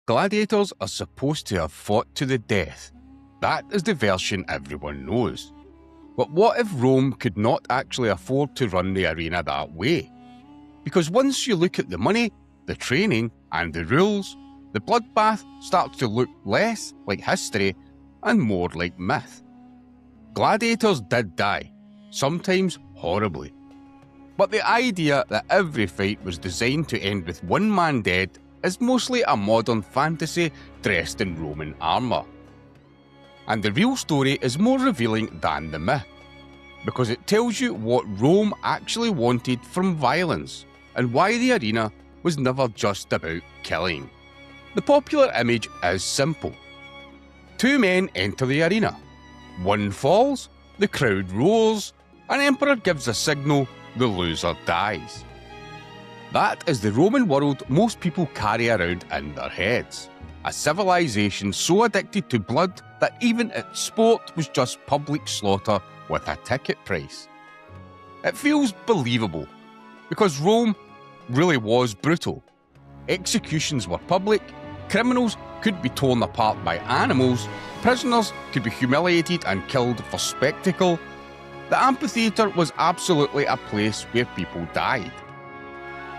Gladiators are supposed to have fought to the death. That is the version everyone knows. But what if Rome could not actually afford to run the arena that way? Because once you look at the money, the training, and the rules, the bloodbath starts to look less like history and more like myth. Gladiators did die, sometimes horribly. But the idea that every fight was designed to end with one man dead is mostly a modern fantasy dressed in Roman armour. And the real story is more revealing than the myth, because it tells you what Rome actually wanted from violence, and why the arena was never just about killing. The popular image is simple. Two men enter the arena. One falls, the crowd roars, an emperor gives a signal, the loser dies. That is the Roman world most people carry around in their heads. A civilization so addicted to blood that even its sport was just public slaughter with a ticket price. It feels believable, because Rome really was brutal. Executions were public, criminals could be torn apart by animals, prisoners could be humiliated and killed for spectacle. The amphitheatre was absolutely a place where people died.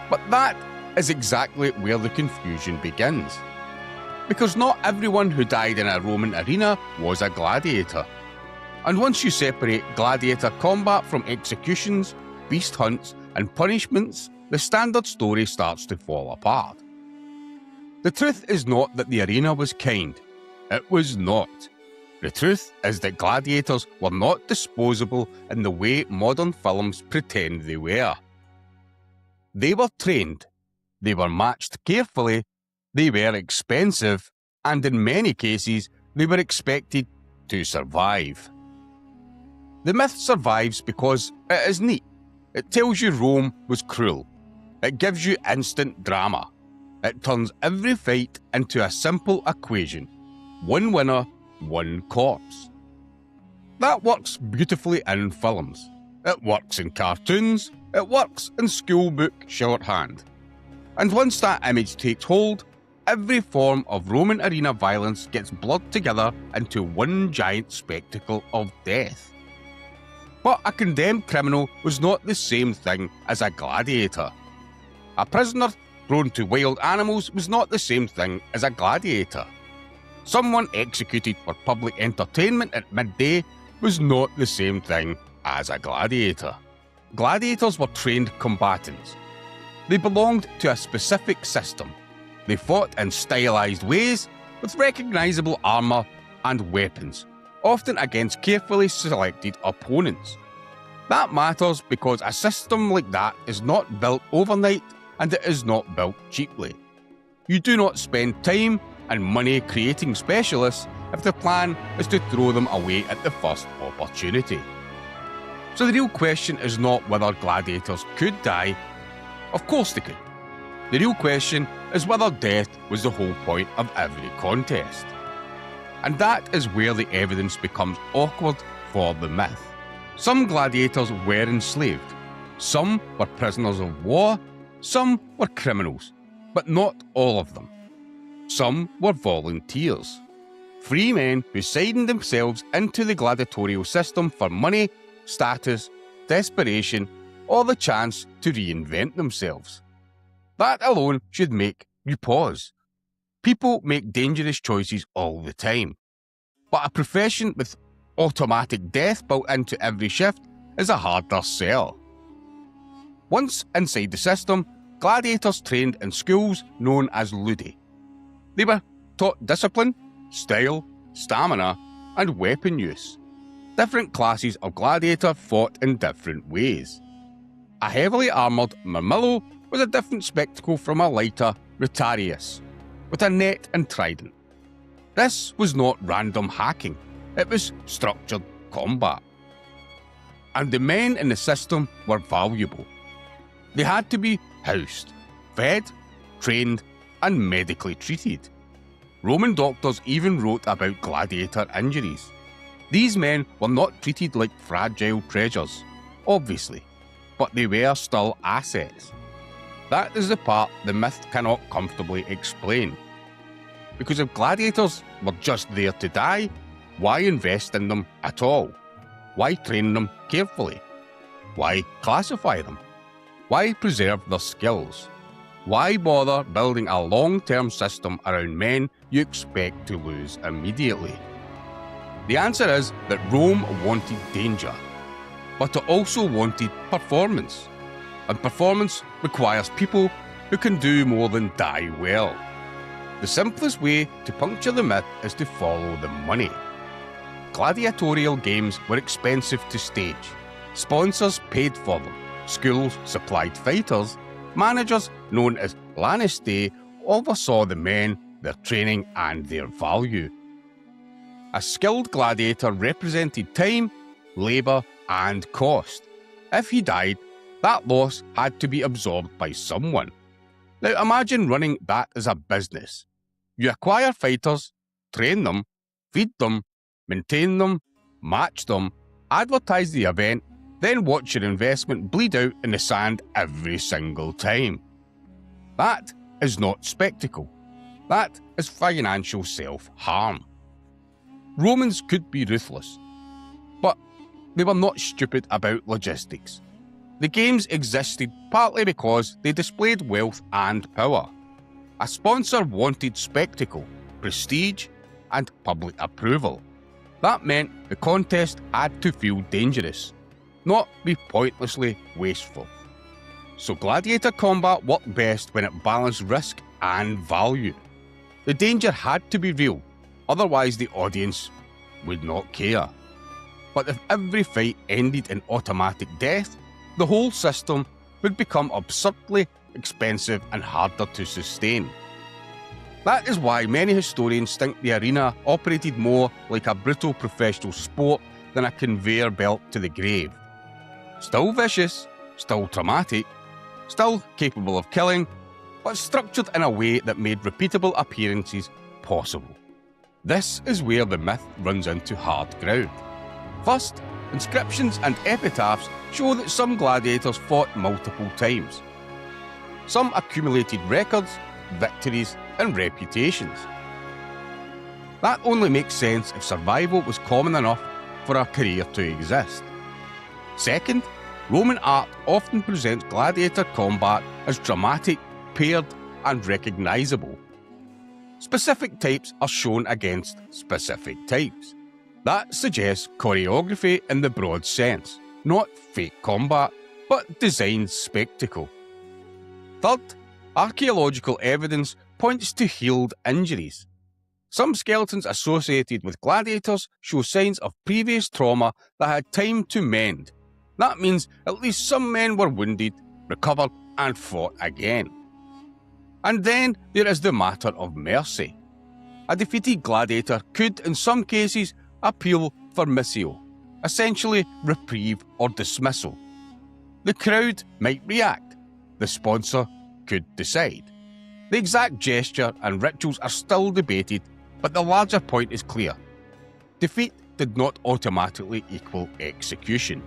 But that is exactly where the confusion begins. Because not everyone who died in a Roman arena was a gladiator. And once you separate gladiator combat from executions, beast hunts, and punishments, the standard story starts to fall apart. The truth is not that the arena was kind. It was not. The truth is that gladiators were not disposable in the way modern films pretend they were. They were trained, they were matched carefully, they were expensive, and in many cases, they were expected to survive. The myth survives because it is neat. It tells you Rome was cruel. It gives you instant drama. It turns every fight into a simple equation. One winner, one corpse. That works beautifully in films. It works in cartoons. It works in schoolbook shorthand. And once that image takes hold, every form of Roman arena violence gets blurred together into one giant spectacle of death. But a condemned criminal was not the same thing as a gladiator. A prisoner thrown to wild animals was not the same thing as a gladiator. Someone executed for public entertainment at midday was not the same thing as a gladiator. Gladiators were trained combatants. They belonged to a specific system. They fought in stylized ways with recognizable armor and weapons, often against carefully selected opponents. That matters because a system like that is not built overnight and it is not built cheaply. You do not spend time and money creating specialists if the plan is to throw them away at the first opportunity. So the real question is not whether gladiators could die. Of course they could. The real question is whether death was the whole point of every contest. And that is where the evidence becomes awkward for the myth. Some gladiators were enslaved. Some were prisoners of war. Some were criminals. But not all of them. Some were volunteers. Free men who signed themselves into the gladiatorial system for money, status, desperation, or the chance to reinvent themselves. That alone should make you pause. People make dangerous choices all the time. But a profession with automatic death built into every shift is a harder sell. Once inside the system, gladiators trained in schools known as ludi. They were taught discipline, style, stamina, and weapon use. Different classes of gladiator fought in different ways. A heavily armoured murmillo was a different spectacle from a lighter rotarius, with a net and trident. This was not random hacking, it was structured combat. And the men in the system were valuable. They had to be housed, fed, trained, and medically treated. Roman doctors even wrote about gladiator injuries. These men were not treated like fragile treasures, obviously, but they were still assets. That is the part the myth cannot comfortably explain. Because if gladiators were just there to die, why invest in them at all? Why train them carefully? Why classify them? Why preserve their skills? Why bother building a long-term system around men you expect to lose immediately? The answer is that Rome wanted danger, but it also wanted performance. And performance requires people who can do more than die well. The simplest way to puncture the myth is to follow the money. Gladiatorial games were expensive to stage. Sponsors paid for them. Schools supplied fighters. Managers, known as lanistae, oversaw the men, their training and their value. A skilled gladiator represented time, labour and cost. If he died, that loss had to be absorbed by someone. Now imagine running that as a business. You acquire fighters, train them, feed them, maintain them, match them, advertise the event, then watch your investment bleed out in the sand every single time. That is not spectacle. That is financial self-harm. Romans could be ruthless, but they were not stupid about logistics. The games existed partly because they displayed wealth and power. A sponsor wanted spectacle, prestige, and public approval. That meant the contest had to feel dangerous, not be pointlessly wasteful. So gladiator combat worked best when it balanced risk and value. The danger had to be real, otherwise the audience would not care. But if every fight ended in automatic death, the whole system would become absurdly expensive and harder to sustain. That is why many historians think the arena operated more like a brutal professional sport than a conveyor belt to the grave. Still vicious, still traumatic, still capable of killing, but structured in a way that made repeatable appearances possible. This is where the myth runs into hard ground. First, inscriptions and epitaphs show that some gladiators fought multiple times. Some accumulated records, victories, and reputations. That only makes sense if survival was common enough for a career to exist. Second, Roman art often presents gladiator combat as dramatic, paired, and recognisable. Specific types are shown against specific types. That suggests choreography in the broad sense, not fake combat, but designed spectacle. Third, archaeological evidence points to healed injuries. Some skeletons associated with gladiators show signs of previous trauma that had time to mend. That means at least some men were wounded, recovered, and fought again. And then there is the matter of mercy. A defeated gladiator could, in some cases, appeal for missio, essentially reprieve or dismissal. The crowd might react. The sponsor could decide. The exact gesture and rituals are still debated, but the larger point is clear. Defeat did not automatically equal execution.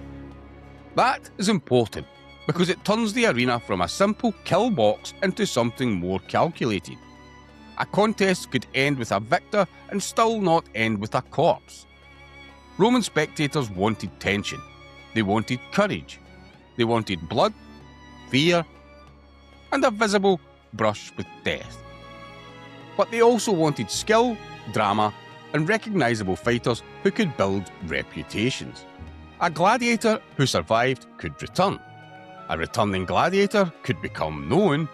That is important because it turns the arena from a simple kill box into something more calculated. A contest could end with a victor and still not end with a corpse. Roman spectators wanted tension. They wanted courage. They wanted blood, fear, and a visible brush with death. But they also wanted skill, drama, and recognisable fighters who could build reputations. A gladiator who survived could return. A returning gladiator could become known,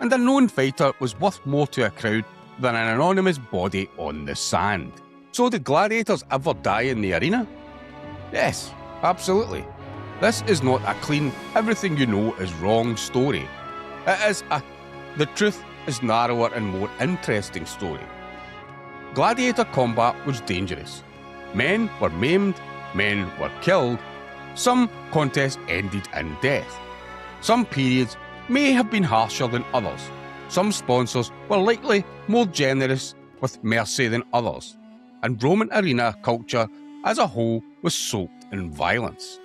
and a known fighter was worth more to a crowd than an anonymous body on the sand. So did gladiators ever die in the arena? Yes, absolutely. This is not a clean, everything you know is wrong story. It is a the truth is narrower and more interesting story. Gladiator combat was dangerous. Men were maimed, men were killed. Some contests ended in death. Some periods may have been harsher than others. Some sponsors were likely more generous with mercy than others. And Roman arena culture as a whole was soaked in violence.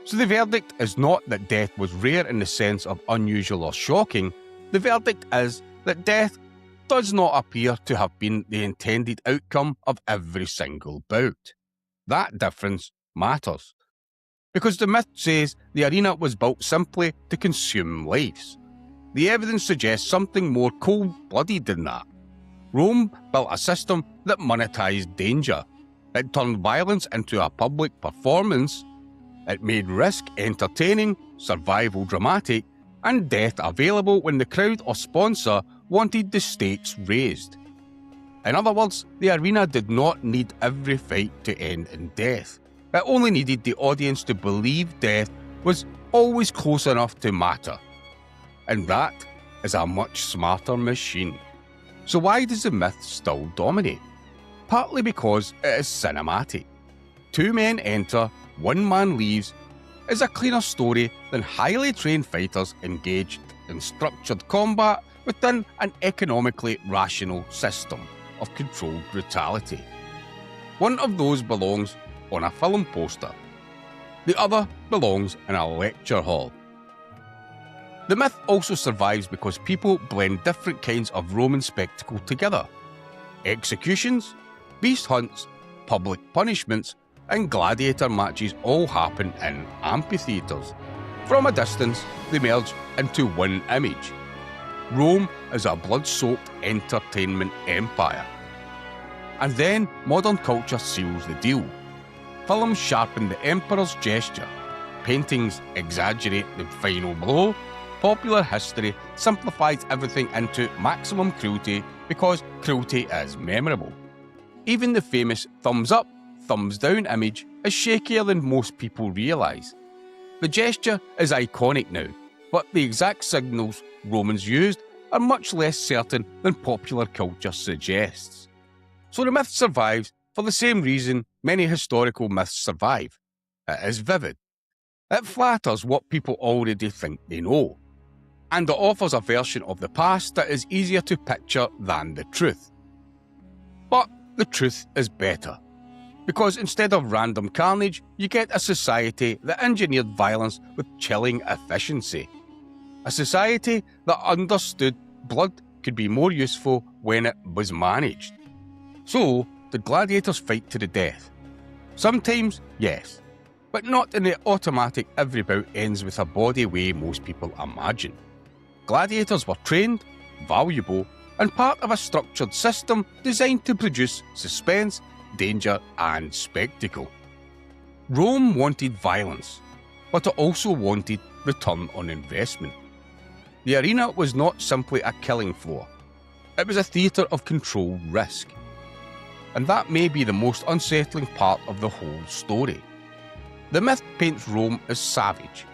So the verdict is not that death was rare in the sense of unusual or shocking. The verdict is that death does not appear to have been the intended outcome of every single bout. That difference matters, because the myth says the arena was built simply to consume lives. The evidence suggests something more cold-blooded than that. Rome built a system that monetized danger. It turned violence into a public performance. It made risk entertaining, survival dramatic, and death available when the crowd or sponsor wanted the stakes raised. In other words, the arena did not need every fight to end in death. It only needed the audience to believe death was always close enough to matter. And that is a much smarter machine. So why does the myth still dominate? Partly because it is cinematic. 2 men enter, 1 man leaves is a cleaner story than highly trained fighters engaged in structured combat within an economically rational system of controlled brutality. One of those belongs on a film poster. The other belongs in a lecture hall. The myth also survives because people blend different kinds of Roman spectacle together. Executions, beast hunts, public punishments, and gladiator matches all happen in amphitheatres. From a distance, they merge into one image. Rome is a blood-soaked entertainment empire. And then modern culture seals the deal. Films sharpen the emperor's gesture. Paintings exaggerate the final blow. Popular history simplifies everything into maximum cruelty because cruelty is memorable. Even the famous thumbs up, thumbs down image is shakier than most people realise. The gesture is iconic now, but the exact signals Romans used are much less certain than popular culture suggests. So the myth survives for the same reason many historical myths survive. It is vivid. It flatters what people already think they know. And it offers a version of the past that is easier to picture than the truth. But the truth is better. Because instead of random carnage, you get a society that engineered violence with chilling efficiency. A society that understood blood could be more useful when it was managed. So, the gladiators fight to the death. Sometimes, yes, but not in the automatic every bout ends with a body way most people imagine. Gladiators were trained, valuable, and part of a structured system designed to produce suspense, danger, and spectacle. Rome wanted violence, but it also wanted return on investment. The arena was not simply a killing floor. It was a theatre of controlled risk. And that may be the most unsettling part of the whole story. The myth paints Rome as savage.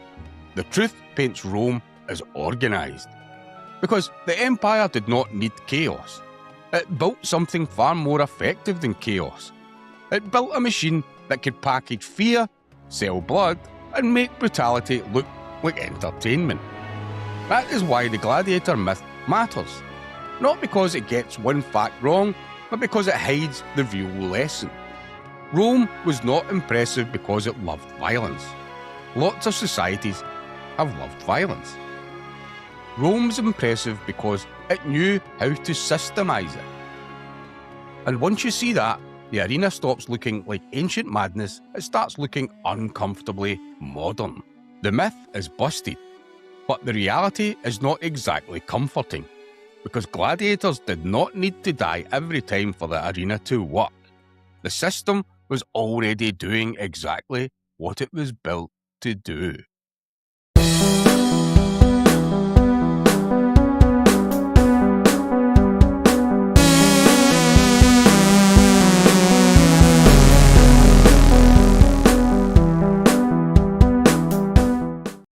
The truth paints Rome as organised. Because the empire did not need chaos. It built something far more effective than chaos. It built a machine that could package fear, sell blood, and make brutality look like entertainment. That is why the gladiator myth matters. Not because it gets one fact wrong, but because it hides the real lesson. Rome was not impressive because it loved violence. Lots of societies have loved violence. Rome's impressive because it knew how to systemize it. And once you see that, the arena stops looking like ancient madness, it starts looking uncomfortably modern. The myth is busted, but the reality is not exactly comforting, because gladiators did not need to die every time for the arena to work. The system was already doing exactly what it was built to do.